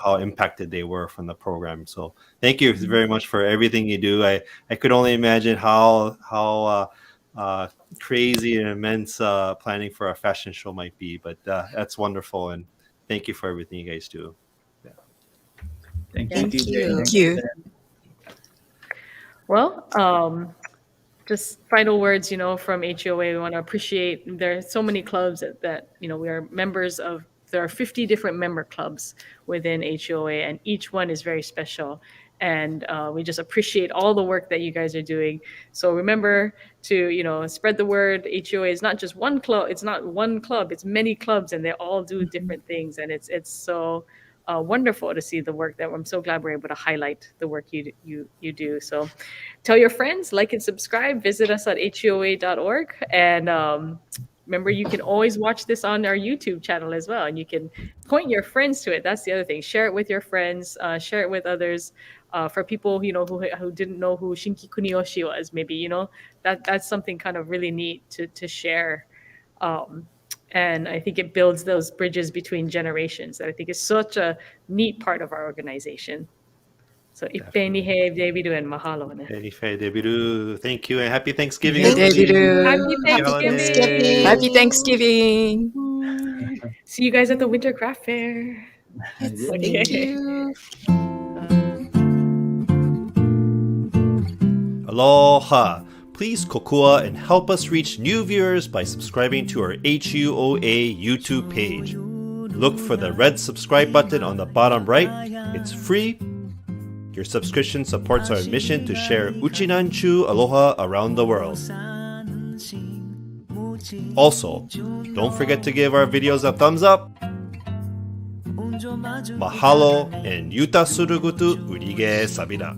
how impacted they were from the program. So thank you very much for everything you do. I could only imagine how crazy and immense planning for a fashion show might be, but that's wonderful, and thank you for everything you guys do. Thank Thank you. you. Thank you. Well, just final words, from HUOA. We want to appreciate, there are so many clubs that we are members of. There are 50 different member clubs within HUOA, and each one is very special. And we just appreciate all the work that you guys are doing. So remember to, spread the word. HUOA is not just one club. It's not one club. It's many clubs, and they all do different things. And it's so wonderful to see the work that I'm so glad we're able to highlight the work you do. So tell your friends, like and subscribe. Visit us at huoa.org. And remember, you can always watch this on our YouTube channel as well, and you can point your friends to it. That's the other thing. Share it with your friends. Share it with others. For people who didn't know who Shinki Kunioshi was, maybe that's something kind of really neat to share. And I think it builds those bridges between generations that I think is such a neat part of our organization. So Ipenihe Debidu and mahalo. Thank you, and happy Thanksgiving. Thank everybody. Happy Thanksgiving. Happy Thanksgiving. See you guys at the Winter Craft Fair. Thank you. Aloha. Please kokua and help us reach new viewers by subscribing to our HUOA YouTube page. Look for the red subscribe button on the bottom right. It's free. Your subscription supports our mission to share Uchinanchu Aloha around the world. Also, don't forget to give our videos a thumbs up. Mahalo and yuta surugutu urige sabida.